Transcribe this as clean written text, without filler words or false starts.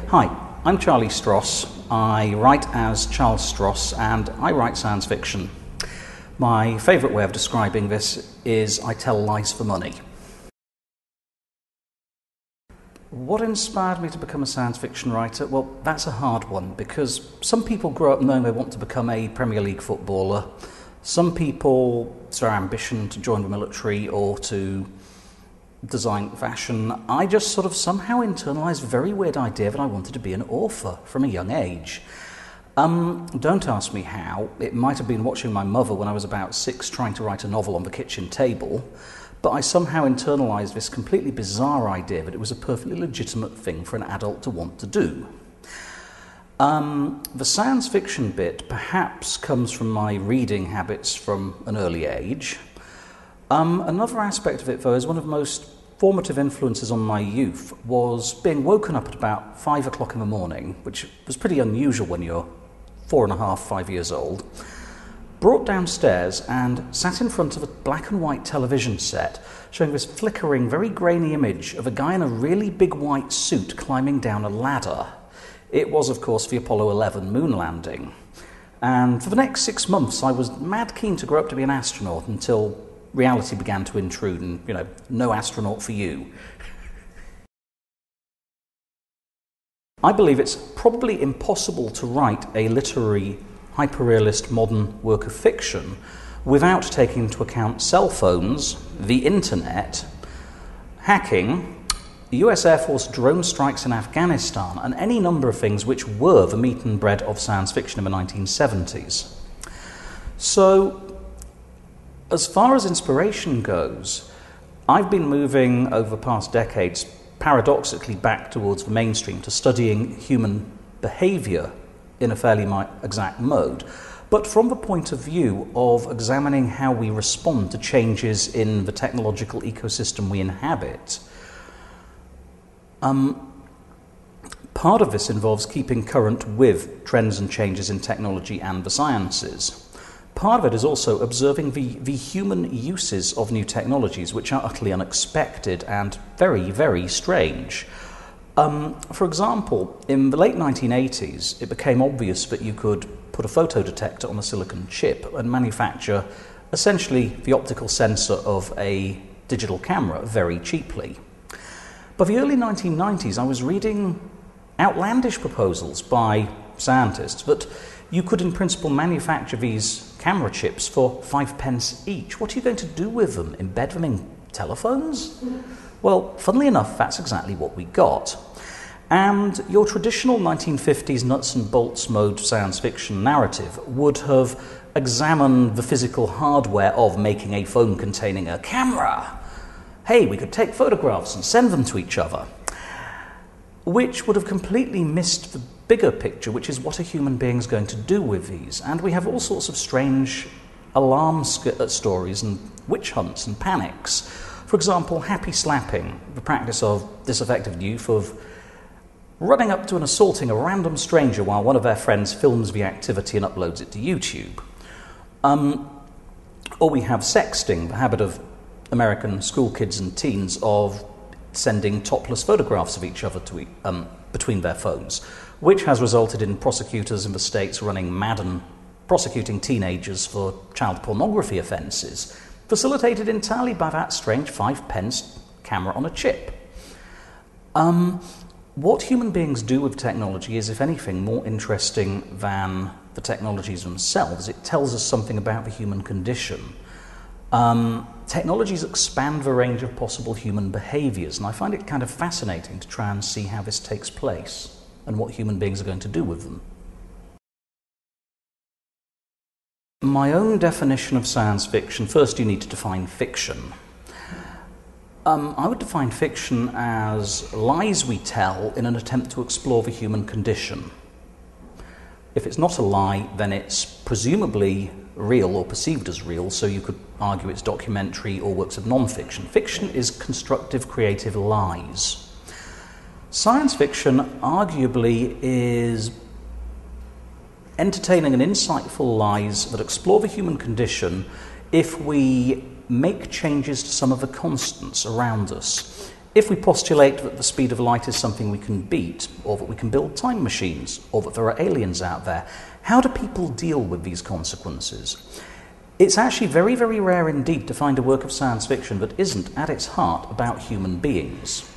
Hi, I'm Charlie Stross. I write as Charles Stross and I write science fiction. My favourite way of describing this is I tell lies for money. What inspired me to become a science fiction writer? Well, that's a hard one because some people grow up knowing they want to become a Premier League footballer. Some people, it's their ambition to join the military or to design fashion. I just sort of somehow internalised a very weird idea that I wanted to be an author from a young age. Don't ask me how. It might have been watching my mother when I was about 6 trying to write a novel on the kitchen table, but I somehow internalised this completely bizarre idea that it was a perfectly legitimate thing for an adult to want to do. The science fiction bit perhaps comes from my reading habits from an early age. Another aspect of it, though, is one of the most formative influences on my youth was being woken up at about 5 o'clock in the morning, which was pretty unusual when you're 4.5, 5 years old, brought downstairs and sat in front of a black and white television set showing this flickering, very grainy image of a guy in a really big white suit climbing down a ladder. It was, of course, the Apollo 11 moon landing. And for the next 6 months, I was mad keen to grow up to be an astronaut until reality began to intrude and, no astronaut for you. I believe it's probably impossible to write a literary, hyperrealist modern work of fiction without taking into account cell phones, the internet, hacking, the US Air Force drone strikes in Afghanistan, and any number of things which were the meat and bread of science fiction in the 1970s. So, as far as inspiration goes, I've been moving over the past decades paradoxically back towards the mainstream to studying human behaviour in a fairly exact mode, but from the point of view of examining how we respond to changes in the technological ecosystem we inhabit. Part of this involves keeping current with trends and changes in technology and the sciences. Part of it is also observing the human uses of new technologies, which are utterly unexpected and very, very strange. For example, in the late 1980s, it became obvious that you could put a photodetector on a silicon chip and manufacture essentially the optical sensor of a digital camera very cheaply. By the early 1990s, I was reading outlandish proposals by scientists that you could in principle manufacture these camera chips for 5 pence each. What are you going to do with them? Embed them in telephones? Well, funnily enough, that's exactly what we got. And your traditional 1950s nuts and bolts mode science fiction narrative would have examined the physical hardware of making a phone containing a camera. Hey, we could take photographs and send them to each other, which would have completely missed the bigger picture, which is what a human being is going to do with these. And we have all sorts of strange alarm stories and witch hunts and panics. For example, happy slapping, the practice of disaffected youth of running up to and assaulting a random stranger while one of their friends films the activity and uploads it to YouTube. Or we have sexting, the habit of American school kids and teens of sending topless photographs of each other to between their phones, which has resulted in prosecutors in the States running mad and prosecuting teenagers for child pornography offences, facilitated entirely by that strange 5 pence camera on a chip. What human beings do with technology is, if anything, more interesting than the technologies themselves. It tells us something about the human condition. Technologies expand the range of possible human behaviours, and I find it kind of fascinating to try and see how this takes place and what human beings are going to do with them. My own definition of science fiction, first you need to define fiction. I would define fiction as lies we tell in an attempt to explore the human condition. If it's not a lie, then it's presumably real or perceived as real, so you could argue it's documentary or works of non-fiction. Fiction is constructive, creative lies. Science fiction arguably is entertaining and insightful lies that explore the human condition if we make changes to some of the constants around us. If we postulate that the speed of light is something we can beat, or that we can build time machines, or that there are aliens out there, how do people deal with these consequences? It's actually very, very rare indeed to find a work of science fiction that isn't, at its heart, about human beings.